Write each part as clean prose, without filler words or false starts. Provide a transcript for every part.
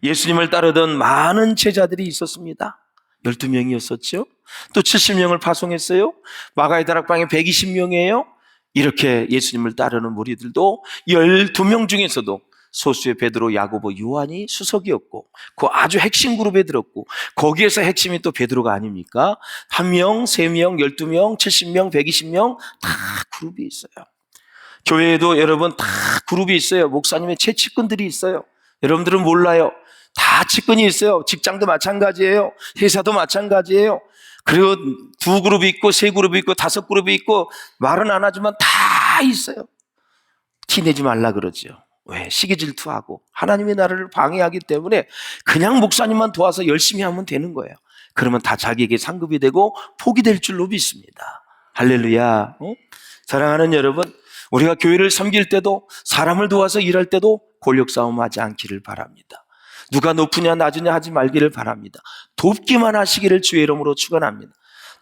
예수님을 따르던 많은 제자들이 있었습니다. 12명이었었죠. 또 70명을 파송했어요. 마가의 다락방에 120명이에요. 이렇게 예수님을 따르는 무리들도 12명 중에서도 소수의 베드로, 야고보, 요한이 수석이었고 그 아주 핵심 그룹에 들었고 거기에서 핵심이 또 베드로가 아닙니까? 1명, 3명, 12명, 70명, 120명 다 그룹이 있어요. 교회에도 여러분 다 그룹이 있어요. 목사님의 최측근들이 있어요. 여러분들은 몰라요. 다 측근이 있어요. 직장도 마찬가지예요. 회사도 마찬가지예요. 그리고 2그룹이 있고 3그룹이 있고 5그룹이 있고 말은 안 하지만 다 있어요. 티내지 말라 그러죠. 왜? 시기 질투하고 하나님의 나라를 방해하기 때문에 그냥 목사님만 도와서 열심히 하면 되는 거예요. 그러면 다 자기에게 상급이 되고 복이 될 줄로 믿습니다. 할렐루야. 사랑하는 여러분, 우리가 교회를 섬길 때도 사람을 도와서 일할 때도 권력싸움 하지 않기를 바랍니다. 누가 높으냐 낮으냐 하지 말기를 바랍니다. 돕기만 하시기를 주의 이름으로 축원합니다.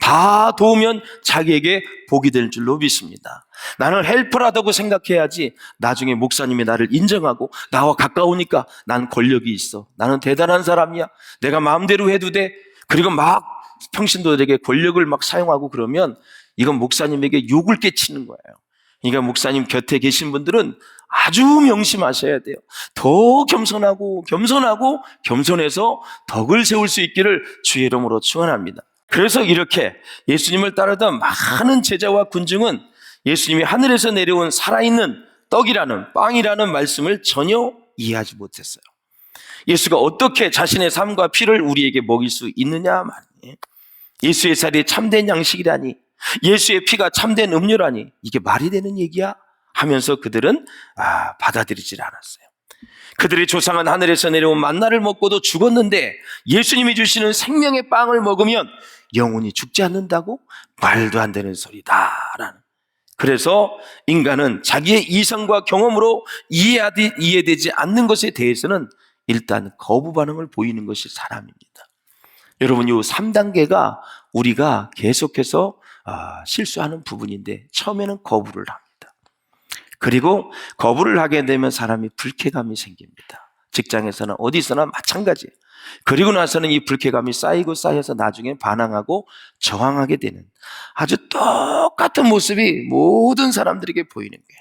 다 도우면 자기에게 복이 될 줄로 믿습니다. 나는 헬퍼라다고 생각해야지 나중에 목사님이 나를 인정하고 나와 가까우니까 난 권력이 있어. 나는 대단한 사람이야. 내가 마음대로 해도 돼. 그리고 막 평신도들에게 권력을 막 사용하고 그러면 이건 목사님에게 욕을 끼치는 거예요. 그러니까 목사님 곁에 계신 분들은 아주 명심하셔야 돼요. 더 겸손하고 겸손해서 덕을 세울 수 있기를 주의 이름으로 축원합니다. 그래서 이렇게 예수님을 따르던 많은 제자와 군중은 예수님이 하늘에서 내려온 살아있는 떡이라는 빵이라는 말씀을 전혀 이해하지 못했어요. 예수가 어떻게 자신의 삶과 피를 우리에게 먹일 수 있느냐 말이에요. 예수의 살이 참된 양식이라니, 예수의 피가 참된 음료라니, 이게 말이 되는 얘기야? 하면서 그들은 받아들이질 않았어요. 그들의 조상은 하늘에서 내려온 만나를 먹고도 죽었는데 예수님이 주시는 생명의 빵을 먹으면 영원히 죽지 않는다고? 말도 안 되는 소리다라는. 그래서 인간은 자기의 이성과 경험으로 이해되지 않는 것에 대해서는 일단 거부 반응을 보이는 것이 사람입니다. 여러분, 이 3단계가 우리가 계속해서 실수하는 부분인데 처음에는 거부를 합니다. 그리고 거부를 하게 되면 사람이 불쾌감이 생깁니다. 직장에서는 어디서나 마찬가지예요. 그리고 나서는 이 불쾌감이 쌓여서 나중에 반항하고 저항하게 되는 아주 똑같은 모습이 모든 사람들에게 보이는 거예요.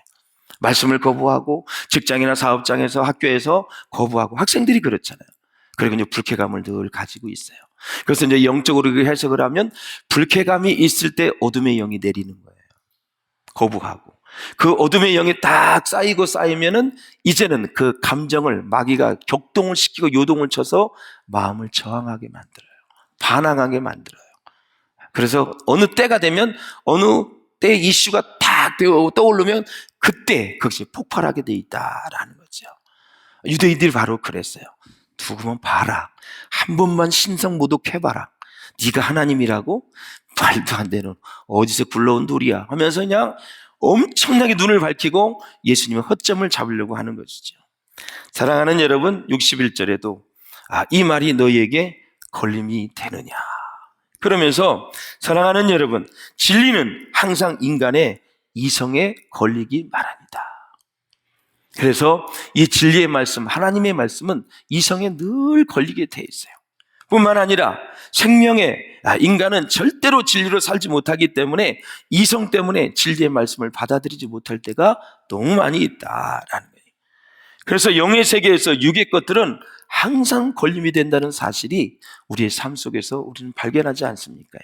말씀을 거부하고 직장이나 사업장에서 학교에서 거부하고 학생들이 그렇잖아요. 그리고 이제 불쾌감을 늘 가지고 있어요. 그래서 이제 영적으로 해석을 하면 불쾌감이 있을 때 어둠의 영이 내리는 거예요. 거부하고. 그 어둠의 영이 딱 쌓이면은 이제는 그 감정을 마귀가 격동을 시키고 요동을 쳐서 마음을 저항하게 만들어요. 반항하게 만들어요. 그래서 어느 때가 되면 어느 때 이슈가 딱 떠오르면 그때 그것이 폭발하게 돼 있다라는 거죠. 유대인들이 바로 그랬어요. 두고만 봐라. 한 번만 신성 모독해봐라. 네가 하나님이라고? 말도 안 되는 어디서 굴러온 돌이야 하면서 그냥 엄청나게 눈을 밝히고 예수님의 허점을 잡으려고 하는 것이죠. 사랑하는 여러분, 61절에도 이 말이 너희에게 걸림이 되느냐. 그러면서 사랑하는 여러분, 진리는 항상 인간의 이성에 걸리기 마련이다. 그래서 이 진리의 말씀, 하나님의 말씀은 이성에 늘 걸리게 돼 있어요. 뿐만 아니라 인간은 절대로 진리로 살지 못하기 때문에 이성 때문에 진리의 말씀을 받아들이지 못할 때가 너무 많이 있다라는 거예요. 그래서 영의 세계에서 육의 것들은 항상 걸림이 된다는 사실이 우리의 삶 속에서 우리는 발견하지 않습니까?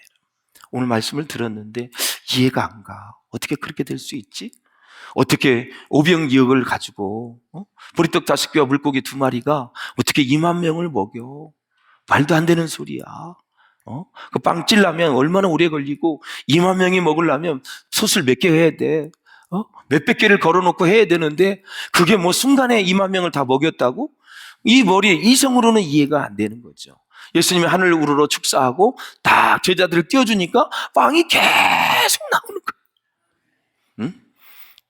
오늘 말씀을 들었는데 이해가 안 가. 어떻게 그렇게 될 수 있지? 어떻게 오병이어를 가지고 보리떡 5개와 물고기 2마리가 어떻게 2만 명을 먹여? 말도 안 되는 소리야. 그 빵 찔려면 얼마나 오래 걸리고 2만 명이 먹으려면 솥을 몇 개 해야 돼. 몇백 개를 걸어놓고 해야 되는데 그게 뭐 순간에 2만 명을 다 먹였다고? 이성으로는 이해가 안 되는 거죠. 예수님이 하늘 우러러 축사하고 딱 제자들을 띄워주니까 빵이 계속 나오는 거예요. 응?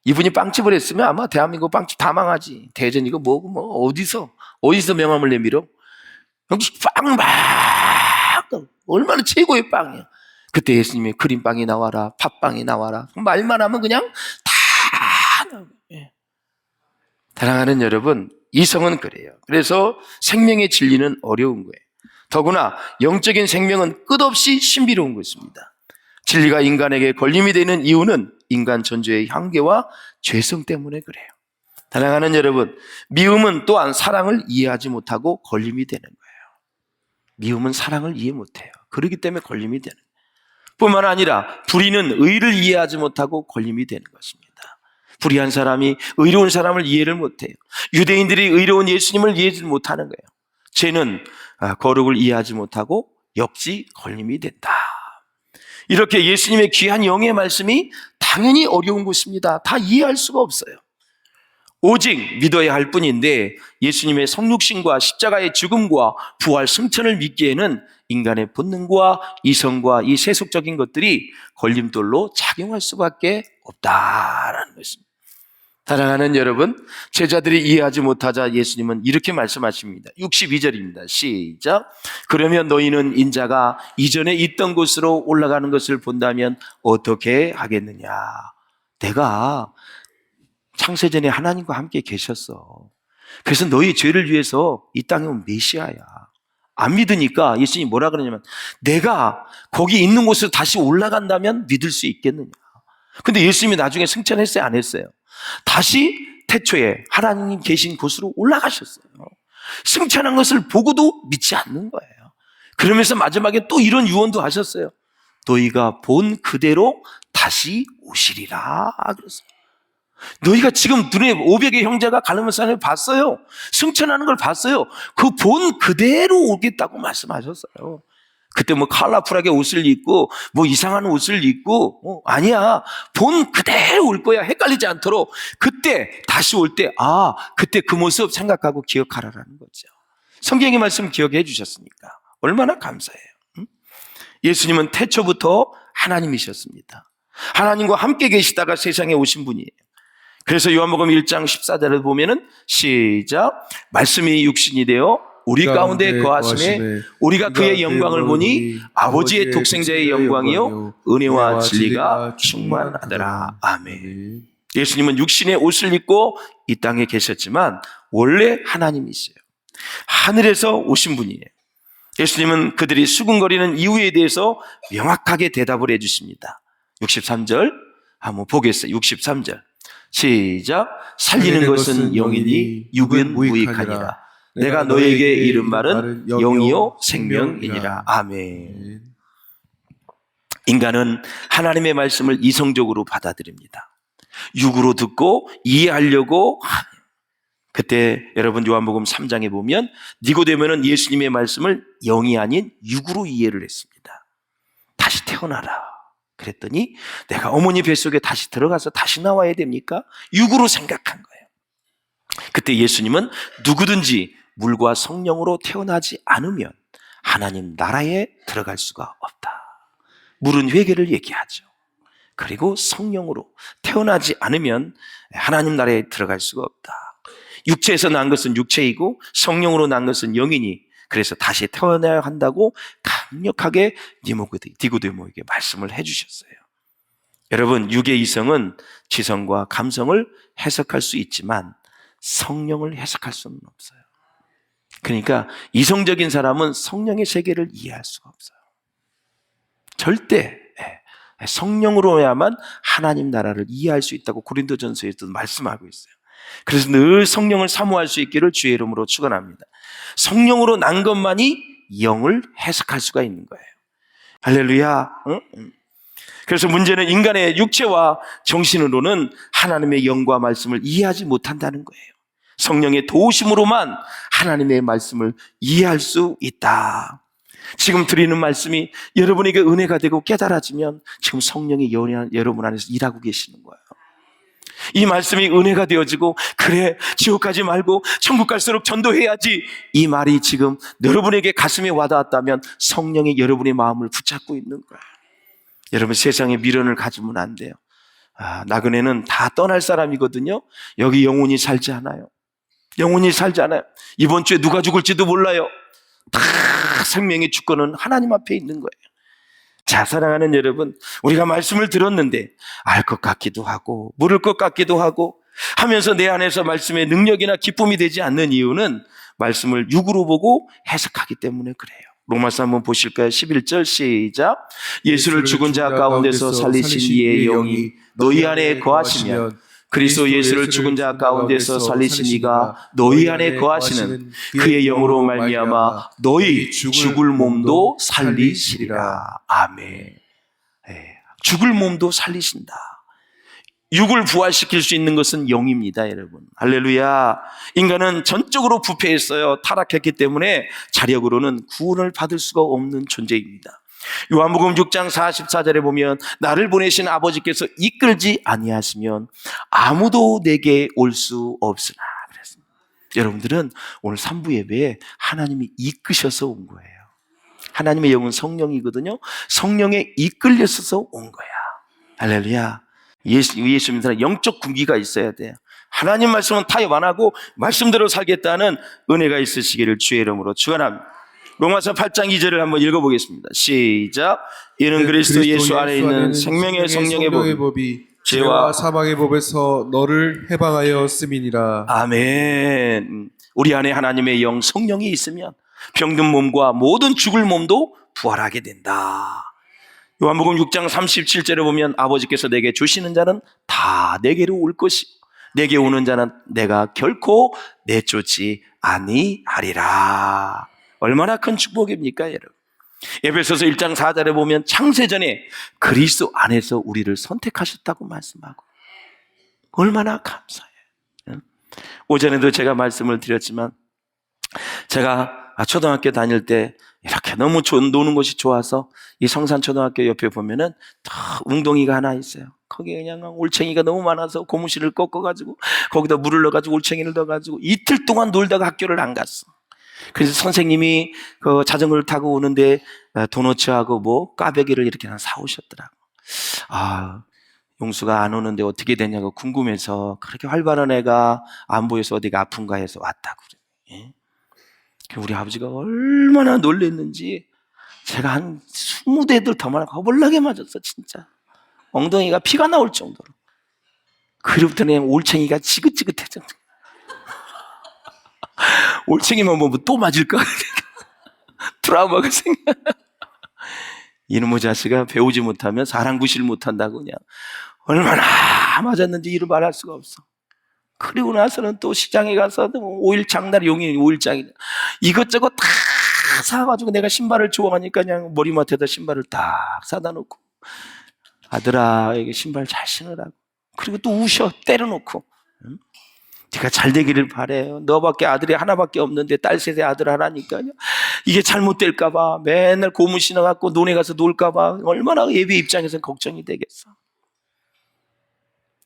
이분이 빵집을 했으면 아마 대한민국 빵집 다 망하지. 대전 이거 뭐고 어디서 명함을 내밀어? 여기 빵 막 얼마나 최고의 빵이야. 그때 예수님이 크림빵이 나와라, 팥빵이 나와라. 말만 하면 그냥 다 나와요. 사랑하는 여러분, 이성은 그래요. 그래서 생명의 진리는 어려운 거예요. 더구나 영적인 생명은 끝없이 신비로운 것입니다. 진리가 인간에게 걸림이 되는 이유는 인간 전조의 한계와 죄성 때문에 그래요. 사랑하는 여러분, 미움은 또한 사랑을 이해하지 못하고 걸림이 되는 거예요. 미움은 사랑을 이해 못해요. 그렇기 때문에 걸림이 되는 거예요. 뿐만 아니라 불의는 의를 이해하지 못하고 걸림이 되는 것입니다. 불의한 사람이 의로운 사람을 이해를 못해요. 유대인들이 의로운 예수님을 이해하지 못하는 거예요. 죄는 거룩을 이해하지 못하고 역시 걸림이 된다. 이렇게 예수님의 귀한 영의 말씀이 당연히 어려운 것입니다. 다 이해할 수가 없어요. 오직 믿어야 할 뿐인데 예수님의 성육신과 십자가의 죽음과 부활 승천을 믿기에는 인간의 본능과 이성과 이 세속적인 것들이 걸림돌로 작용할 수밖에 없다라는 것입니다. 사랑하는 여러분, 제자들이 이해하지 못하자 예수님은 이렇게 말씀하십니다. 62절입니다. 시작. 그러면 너희는 인자가 이전에 있던 곳으로 올라가는 것을 본다면 어떻게 하겠느냐. 내가 창세전에 하나님과 함께 계셨어. 그래서 너희 죄를 위해서 이 땅에 온 메시아야. 안 믿으니까 예수님이 뭐라 그러냐면 내가 거기 있는 곳으로 다시 올라간다면 믿을 수 있겠느냐. 근데 예수님이 나중에 승천했어요, 안 했어요? 다시 태초에 하나님 계신 곳으로 올라가셨어요. 승천한 것을 보고도 믿지 않는 거예요. 그러면서 마지막에 또 이런 유언도 하셨어요. 너희가 본 그대로 다시 오시리라 그랬어요. 너희가 지금 눈에 500의 형제가 갈라면산을 봤어요. 승천하는 걸 봤어요. 그 본 그대로 오겠다고 말씀하셨어요. 그때 뭐 컬러풀하게 옷을 입고 뭐 이상한 옷을 입고 아니야. 본 그대로 올 거야. 헷갈리지 않도록. 그때 다시 올 때 그때 그 모습 생각하고 기억하라라는 거죠. 성경의 말씀 기억해 주셨으니까 얼마나 감사해요. 예수님은 태초부터 하나님이셨습니다. 하나님과 함께 계시다가 세상에 오신 분이에요. 그래서 요한복음 1장 14절을 보면은 시작. 말씀이 육신이 되어 우리 가운데 거하심에 우리가 그의 영광을 보니 아버지의 독생자의 영광이요 은혜와 진리가 충만하더라. 아멘. 예수님은 육신의 옷을 입고 이 땅에 계셨지만 원래 하나님이세요. 하늘에서 오신 분이에요. 예수님은 그들이 수군거리는 이유에 대해서 명확하게 대답을 해 주십니다. 63절 한번 보겠어요. 63절 시작. 살리는 것은 영이니 육은 무익하니라. 내가 너에게 이른 말은 영이요 생명이니라. 아멘. 인간은 하나님의 말씀을 이성적으로 받아들입니다. 육으로 듣고 이해하려고 그때 여러분 요한복음 3장에 보면 니고데모는 예수님의 말씀을 영이 아닌 육으로 이해를 했습니다. 다시 태어나라. 그랬더니 내가 어머니 뱃속에 다시 들어가서 다시 나와야 됩니까? 육으로 생각한 거예요. 그때 예수님은 누구든지 물과 성령으로 태어나지 않으면 하나님 나라에 들어갈 수가 없다. 물은 회개를 얘기하죠. 그리고 성령으로 태어나지 않으면 하나님 나라에 들어갈 수가 없다. 육체에서 난 것은 육체이고 성령으로 난 것은 영이니 그래서 다시 태어나야 한다고 강력하게 니고데모에게 말씀을 해주셨어요. 여러분, 육의 이성은 지성과 감성을 해석할 수 있지만 성령을 해석할 수는 없어요. 그러니까 이성적인 사람은 성령의 세계를 이해할 수가 없어요. 절대 성령으로야만 하나님 나라를 이해할 수 있다고 고린도전서에도 말씀하고 있어요. 그래서 늘 성령을 사모할 수 있기를 주의 이름으로 축원합니다. 성령으로 난 것만이 영을 해석할 수가 있는 거예요. 할렐루야. 그래서 문제는 인간의 육체와 정신으로는 하나님의 영과 말씀을 이해하지 못한다는 거예요. 성령의 도우심으로만 하나님의 말씀을 이해할 수 있다. 지금 드리는 말씀이 여러분에게 은혜가 되고 깨달아지면 지금 성령이 여러분 안에서 일하고 계시는 거예요. 이 말씀이 은혜가 되어지고 그래 지옥 가지 말고 천국 갈수록 전도해야지 이 말이 지금 여러분에게 가슴에 와닿았다면 성령이 여러분의 마음을 붙잡고 있는 거예요. 여러분 세상에 미련을 가지면 안 돼요. 나그네는 다 떠날 사람이거든요. 여기 영혼이 살지 않아요. 영혼이 살지 않아요. 이번 주에 누가 죽을지도 몰라요. 다 생명의 주권은 하나님 앞에 있는 거예요. 자, 사랑하는 여러분, 우리가 말씀을 들었는데 알 것 같기도 하고 모를 것 같기도 하고 하면서 내 안에서 말씀의 능력이나 기쁨이 되지 않는 이유는 말씀을 육으로 보고 해석하기 때문에 그래요. 로마서 한번 보실까요? 11절 시작. 예수를 죽은 자 가운데서 살리신 이의 영이 너희 안에 거하시면 그리스도 예수를 죽은 자 가운데서 살리신 이가 너희 안에 거하시는 그의 영으로 말미암아 너희 죽을 몸도 살리시리라. 아멘. 죽을 몸도 살리신다. 육을 부활시킬 수 있는 것은 영입니다, 여러분. 할렐루야. 인간은 전적으로 부패했어요. 타락했기 때문에 자력으로는 구원을 받을 수가 없는 존재입니다. 요한복음 6장 44절에 보면 나를 보내신 아버지께서 이끌지 아니하시면 아무도 내게 올 수 없으나 그랬습니다. 여러분들은 오늘 3부 예배에 하나님이 이끄셔서 온 거예요. 하나님의 영은 성령이거든요. 성령에 이끌려서 온 거야. 할렐루야. 예수 믿는 사람 영적 군기가 있어야 돼요. 하나님 말씀은 타협 안 하고 말씀대로 살겠다는 은혜가 있으시기를 주의 이름으로 축원합니다. 로마서 8장 2절을 한번 읽어보겠습니다. 시작. 이는 그리스도 예수 안에 있는 생명의 성령의 법이 죄와 사망의 법에서 너를 해방하여 씀이니라. 아멘. 우리 안에 하나님의 영 성령이 있으면 병든 몸과 모든 죽을 몸도 부활하게 된다. 요한복음 6장 37절에 보면 아버지께서 내게 주시는 자는 다 내게로 올 것이고 내게 오는 자는 내가 결코 내쫓지 아니하리라. 얼마나 큰 축복입니까, 여러분? 에베소서 1장 4절에 보면 창세전에 그리스도 안에서 우리를 선택하셨다고 말씀하고 얼마나 감사해요. 오전에도 제가 말씀을 드렸지만 제가 초등학교 다닐 때 이렇게 너무 노는 것이 좋아서 이 성산초등학교 옆에 보면은 웅덩이가 하나 있어요. 거기에 그냥 올챙이가 너무 많아서 고무실을 꺾어가지고 거기다 물을 넣어가지고 올챙이를 넣어가지고 이틀 동안 놀다가 학교를 안 갔어. 그래서 선생님이 그 자전거를 타고 오는데 도너츠하고 뭐 꽈배기를 이렇게 하나 사오셨더라고. 용수가 안 오는데 어떻게 되냐고 궁금해서 그렇게 활발한 애가 안 보여서 어디가 아픈가 해서 왔다고 그래. 예? 우리 아버지가 얼마나 놀랬는지 제가 한 20대들 더 많아 허벌나게 맞았어. 진짜 엉덩이가 피가 나올 정도로. 그로부터 그냥 올챙이가 지긋지긋해져. 올챙이만 보면 또 맞을까 트라우마가 생겨. 이놈의 자식아 배우지 못하면 사람 구실 못한다고 그냥 얼마나 맞았는지 이루 말할 수가 없어. 그리고 나서는 또 시장에 가서 5일 장날 용인 5일장이냐 이것저것 다 사가지고 내가 신발을 좋아하니까 그냥 머리맡에다 신발을 딱 사다 놓고 아들아 이게 신발 잘 신으라고. 그리고 또 우셔 때려놓고 응? 네가 잘 되기를 바래. 너밖에 아들이 하나밖에 없는데 딸 셋에 아들 하나니까요. 이게 잘못될까 봐 맨날 고무 신어갖고 논에 가서 놀까 봐 얼마나 예배 입장에서는 걱정이 되겠어.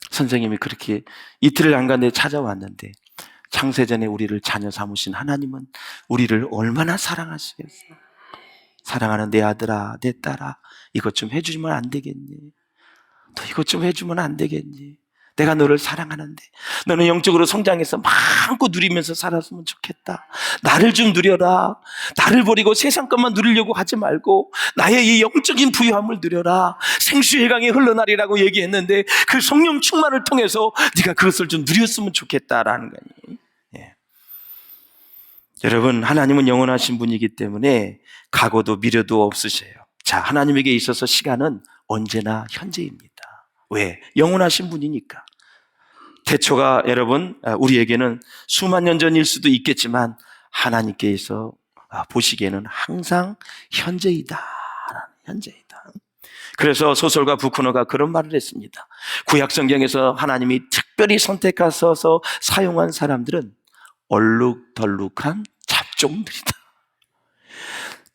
선생님이 그렇게 이틀을 안 간데 찾아왔는데 창세전에 우리를 자녀 삼으신 하나님은 우리를 얼마나 사랑하시겠어. 사랑하는 내 아들아 내 딸아 이것 좀 해주면 안 되겠니? 너 이것 좀 해주면 안 되겠니? 내가 너를 사랑하는데 너는 영적으로 성장해서 마음껏 누리면서 살았으면 좋겠다. 나를 좀 누려라. 나를 버리고 세상 것만 누리려고 하지 말고 나의 이 영적인 부유함을 누려라. 생수의 강이 흘러나리라고 얘기했는데 그 성령 충만을 통해서 네가 그것을 좀 누렸으면 좋겠다라는 거예요. 예. 여러분 하나님은 영원하신 분이기 때문에 과거도 미래도 없으세요. 자, 하나님에게 있어서 시간은 언제나 현재입니다. 왜? 영원하신 분이니까. 태초가 여러분 우리에게는 수만 년 전일 수도 있겠지만 하나님께서 보시기에는 항상 현재이다. 현재이다. 그래서 소설가 부쿠너가 그런 말을 했습니다. 구약 성경에서 하나님이 특별히 선택하셔서 사용한 사람들은 얼룩덜룩한 잡종들이다.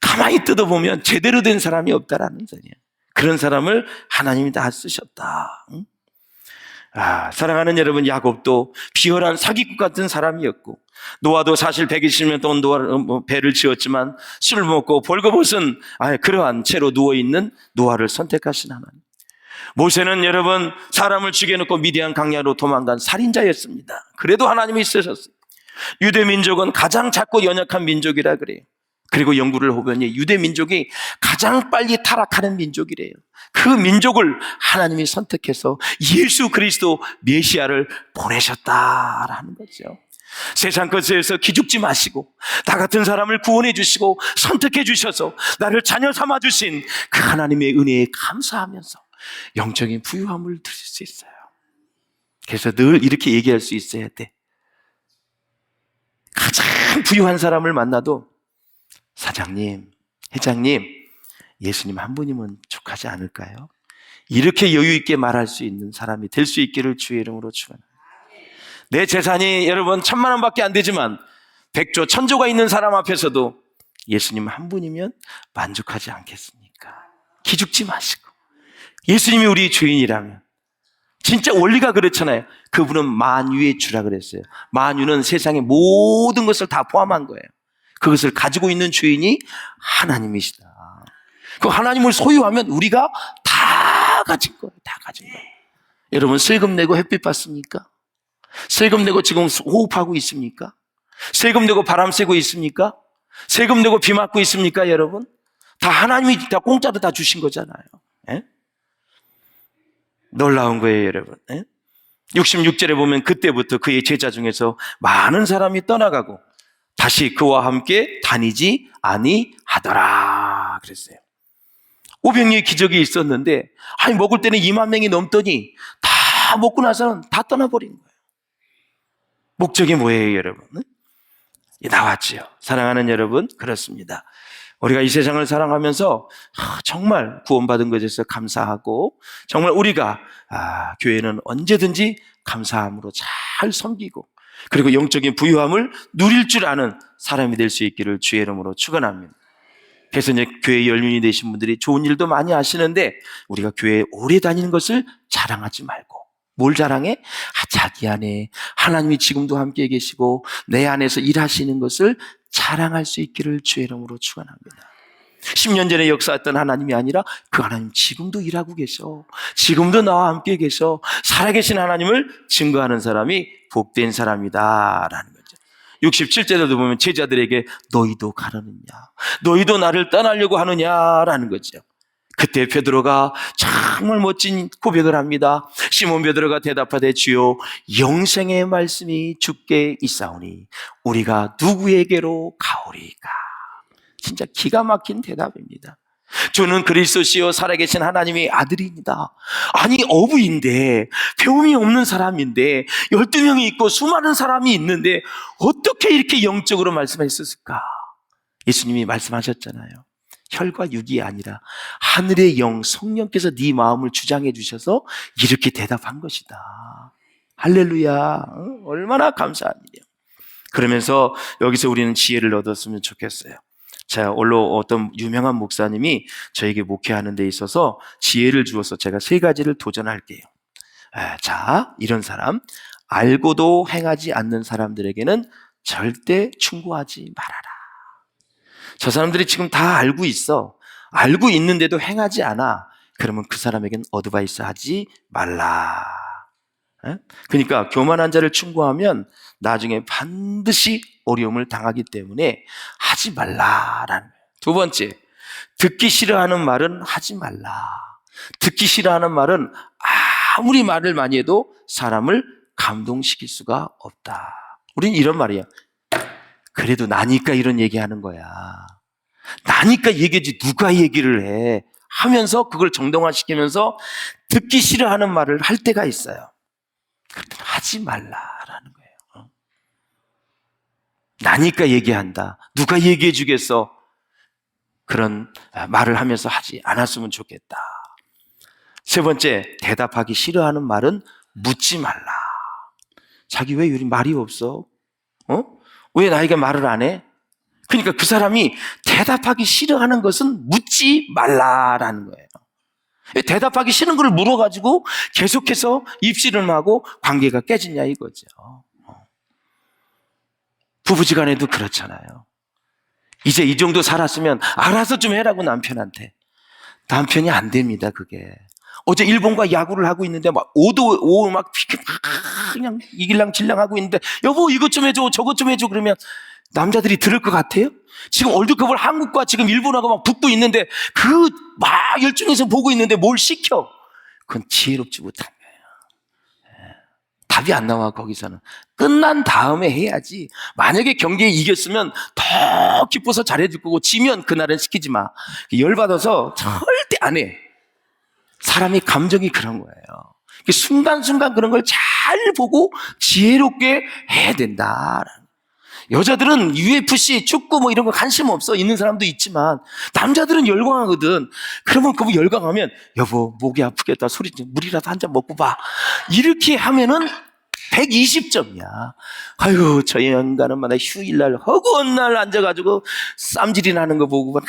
가만히 뜯어보면 제대로 된 사람이 없다라는 소리예요. 그런 사람을 하나님이 다 쓰셨다. 사랑하는 여러분, 야곱도 비열한 사기꾼 같은 사람이었고 노아도 사실 120년 동안 배를 지었지만 술 먹고 벌거벗은 그러한 채로 누워있는 노아를 선택하신 하나님. 모세는 여러분 사람을 죽여놓고 미디안 강야로 도망간 살인자였습니다. 그래도 하나님이 쓰셨어요. 유대 민족은 가장 작고 연약한 민족이라 그래요. 그리고 연구를 해보니 유대 민족이 가장 빨리 타락하는 민족이래요. 그 민족을 하나님이 선택해서 예수 그리스도 메시아를 보내셨다라는 거죠. 세상 것에서 기죽지 마시고 나 같은 사람을 구원해 주시고 선택해 주셔서 나를 자녀 삼아 주신 그 하나님의 은혜에 감사하면서 영적인 부유함을 드릴 수 있어요. 그래서 늘 이렇게 얘기할 수 있어야 돼. 가장 부유한 사람을 만나도 사장님, 회장님, 예수님 한 분이면 족하지 않을까요? 이렇게 여유 있게 말할 수 있는 사람이 될 수 있기를 주의 이름으로 축원합니다. 내 재산이 여러분 1,000만 원밖에 안 되지만 100조, 1,000조가 있는 사람 앞에서도 예수님 한 분이면 만족하지 않겠습니까? 기죽지 마시고 예수님이 우리 주인이라면 진짜 원리가 그렇잖아요. 그분은 만유의 주라 그랬어요. 만유는 세상의 모든 것을 다 포함한 거예요. 그것을 가지고 있는 주인이 하나님이시다. 그 하나님을 소유하면 우리가 다 가진 거예요. 다 가진 거예요. 여러분 세금 내고 햇빛 받습니까? 세금 내고 지금 호흡하고 있습니까? 세금 내고 바람 쐬고 있습니까? 세금 내고 비 맞고 있습니까, 여러분? 다 하나님이 다 공짜로 다 주신 거잖아요. 에? 놀라운 거예요, 여러분. 에? 66절에 보면 그때부터 그의 제자 중에서 많은 사람이 떠나가고 다시 그와 함께 다니지 아니하더라 그랬어요. 오병이의 기적이 있었는데 아니 먹을 때는 2만 명이 넘더니 다 먹고 나서는 다 떠나버린 거예요. 목적이 뭐예요, 여러분? 나왔지요. 사랑하는 여러분, 그렇습니다. 우리가 이 세상을 사랑하면서 정말 구원받은 것에서 감사하고 정말 우리가 교회는 언제든지 감사함으로 잘 섬기고 그리고 영적인 부유함을 누릴 줄 아는 사람이 될 수 있기를 주의 이름으로 축원합니다. 그래서 이제 교회 열민이 되신 분들이 좋은 일도 많이 하시는데 우리가 교회에 오래 다니는 것을 자랑하지 말고 뭘 자랑해? 자기 안에 하나님이 지금도 함께 계시고 내 안에서 일하시는 것을 자랑할 수 있기를 주의 이름으로 축원합니다. 10년 전에 역사했던 하나님이 아니라 그 하나님 지금도 일하고 계셔. 지금도 나와 함께 계셔. 살아계신 하나님을 증거하는 사람이 복된 사람이다라는 거죠. 67절에도 보면 제자들에게 너희도 가려느냐? 너희도 나를 떠나려고 하느냐라는 거죠. 그때 베드로가 정말 멋진 고백을 합니다. 시몬 베드로가 대답하되 주여 영생의 말씀이 주께 있사오니 우리가 누구에게로 가오리까? 진짜 기가 막힌 대답입니다. 저는 그리스도시요 살아계신 하나님의 아들입니다. 아니 어부인데 배움이 없는 사람인데 12명이 있고 수많은 사람이 있는데 어떻게 이렇게 영적으로 말씀하셨을까? 예수님이 말씀하셨잖아요. 혈과 육이 아니라 하늘의 영 성령께서 네 마음을 주장해 주셔서 이렇게 대답한 것이다. 할렐루야. 얼마나 감사한 일이에요. 그러면서 여기서 우리는 지혜를 얻었으면 좋겠어요. 자, 오늘 어떤 유명한 목사님이 저에게 목회하는 데 있어서 지혜를 주어서 제가 3가지를 도전할게요. 자, 이런 사람 알고도 행하지 않는 사람들에게는 절대 충고하지 말아라. 저 사람들이 지금 다 알고 있어. 알고 있는데도 행하지 않아. 그러면 그 사람에겐 어드바이스 하지 말라. 그러니까 교만한 자를 충고하면 나중에 반드시 어려움을 당하기 때문에 하지 말라라는 거예요. 2번째, 듣기 싫어하는 말은 하지 말라. 듣기 싫어하는 말은 아무리 말을 많이 해도 사람을 감동시킬 수가 없다. 우린 이런 말이야. 그래도 나니까 이런 얘기하는 거야. 나니까 얘기하지 누가 얘기를 해 하면서 그걸 정당화시키면서 듣기 싫어하는 말을 할 때가 있어요. 하지 말라라는 거예요. 나니까 얘기한다. 누가 얘기해 주겠어? 그런 말을 하면서 하지 않았으면 좋겠다. 3번째, 대답하기 싫어하는 말은 묻지 말라. 자기 왜 요리 말이 없어? 왜 나에게 말을 안 해? 그러니까 그 사람이 대답하기 싫어하는 것은 묻지 말라라는 거예요. 대답하기 싫은 걸 물어가지고 계속해서 입씨름하고 관계가 깨지냐 이거죠. 부부지간에도 그렇잖아요. 이제 이 정도 살았으면 알아서 좀 해라고 남편한테. 남편이 안 됩니다, 그게. 어제 일본과 야구를 하고 있는데 막 5도 5 막 그냥 이길랑 질랑 하고 있는데 여보 이것 좀 해줘 저것 좀 해줘 그러면 남자들이 들을 것 같아요? 지금 월드컵을 한국과 지금 일본하고 막 붙고 있는데 그 막 열중해서 보고 있는데 뭘 시켜? 그건 지혜롭지 못한 거예요. 답이 안 나와 거기서는. 끝난 다음에 해야지. 만약에 경기에 이겼으면 더 기뻐서 잘해줄 거고 지면 그날은 시키지 마. 열받아서 절대 안 해. 사람이 감정이 그런 거예요. 순간순간 그런 걸 잘 보고 지혜롭게 해야 된다. 여자들은 UFC, 축구 뭐 이런 거 관심 없어. 있는 사람도 있지만 남자들은 열광하거든. 그러면 그거 열광하면 여보 목이 아프겠다. 소리 좀 물이라도 한 잔 먹고 봐. 이렇게 하면은 120점이야. 아유 저 인간은 마다 휴일날 허구한 날 앉아가지고 쌈질이 나는 거 보고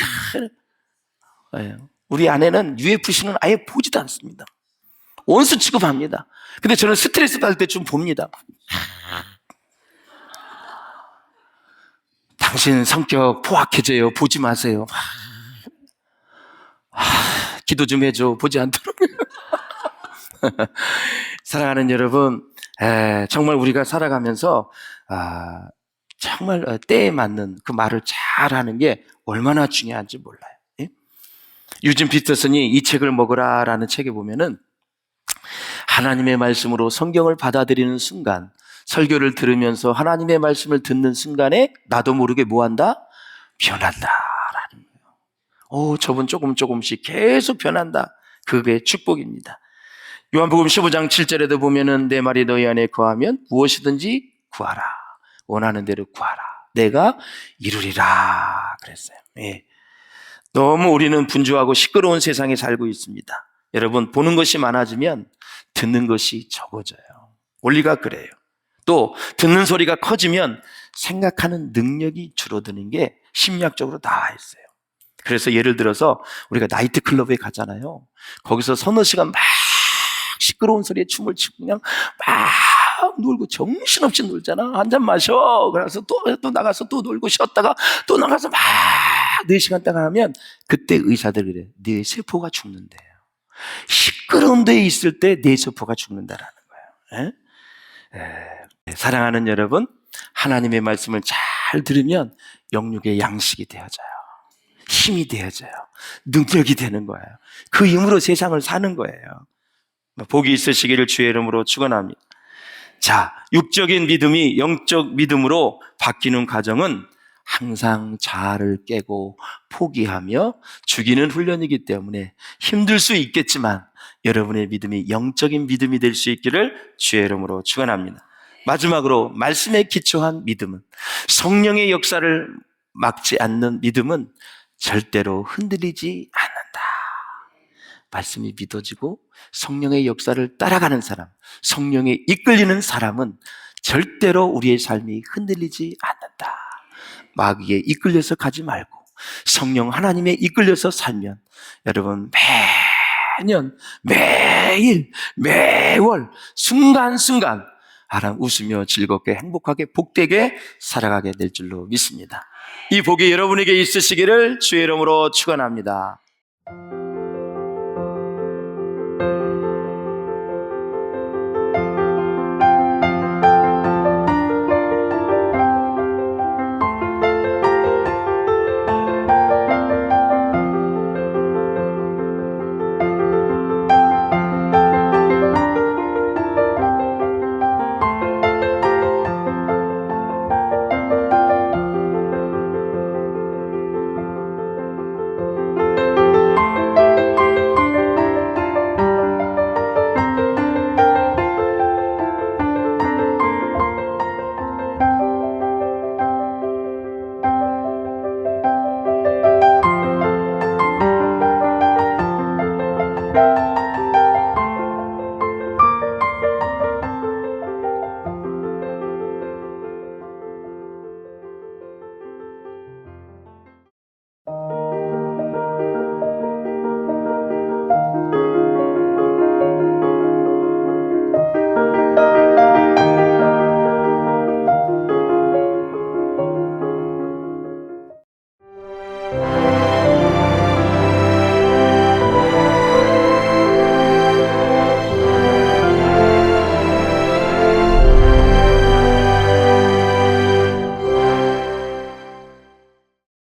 우리 아내는 UFC는 아예 보지도 않습니다. 원수 취급합니다. 근데 저는 스트레스 받을 때 좀 봅니다. 당신 성격 포악해져요. 보지 마세요. 기도 좀 해줘. 보지 않도록. 사랑하는 여러분, 정말 우리가 살아가면서 정말 때에 맞는 그 말을 잘하는 게 얼마나 중요한지 몰라요. 예? 유진 피터슨이 이 책을 먹으라라는 책에 보면은 하나님의 말씀으로 성경을 받아들이는 순간, 설교를 들으면서 하나님의 말씀을 듣는 순간에 나도 모르게 뭐한다? 변한다라는 거예요. 저분 조금씩 계속 변한다. 그게 축복입니다. 요한복음 15장 7절에도 보면은 내 말이 너희 안에 거하면 무엇이든지 구하라. 원하는 대로 구하라. 내가 이루리라 그랬어요. 예. 너무 우리는 분주하고 시끄러운 세상에 살고 있습니다. 여러분 보는 것이 많아지면 듣는 것이 적어져요. 원리가 그래요. 또 듣는 소리가 커지면 생각하는 능력이 줄어드는 게 심리학적으로 나와 있어요. 그래서 예를 들어서 우리가 나이트클럽에 가잖아요. 거기서 서너 시간 막 시끄러운 소리에 춤을 추고 그냥 막 놀고 정신없이 놀잖아. 한 잔 마셔. 그래서 또 나가서 또 놀고 쉬었다가 또 나가서 막 4시간 동안 하면 그때 의사들이 그래. 뇌 세포가 죽는데요. 시끄러운 데에 있을 때 뇌 세포가 죽는다라는 거예요. 사랑하는 여러분, 하나님의 말씀을 잘 들으면 영육의 양식이 되어져요. 힘이 되어져요. 능력이 되는 거예요. 그 힘으로 세상을 사는 거예요. 복이 있으시기를 주의 이름으로 축원합니다. 자, 육적인 믿음이 영적 믿음으로 바뀌는 과정은 항상 자아를 깨고 포기하며 죽이는 훈련이기 때문에 힘들 수 있겠지만 여러분의 믿음이 영적인 믿음이 될 수 있기를 주의 이름으로 축원합니다. 마지막으로 말씀에 기초한 믿음은, 성령의 역사를 막지 않는 믿음은 절대로 흔들리지 않는다. 말씀이 믿어지고 성령의 역사를 따라가는 사람, 성령에 이끌리는 사람은 절대로 우리의 삶이 흔들리지 않는다. 마귀에 이끌려서 가지 말고 성령 하나님에 이끌려서 살면 여러분 매년 매일 매월 순간순간 웃으며 즐겁게 행복하게 복되게 살아가게 될 줄로 믿습니다. 이 복이 여러분에게 있으시기를 주의 이름으로 축원합니다.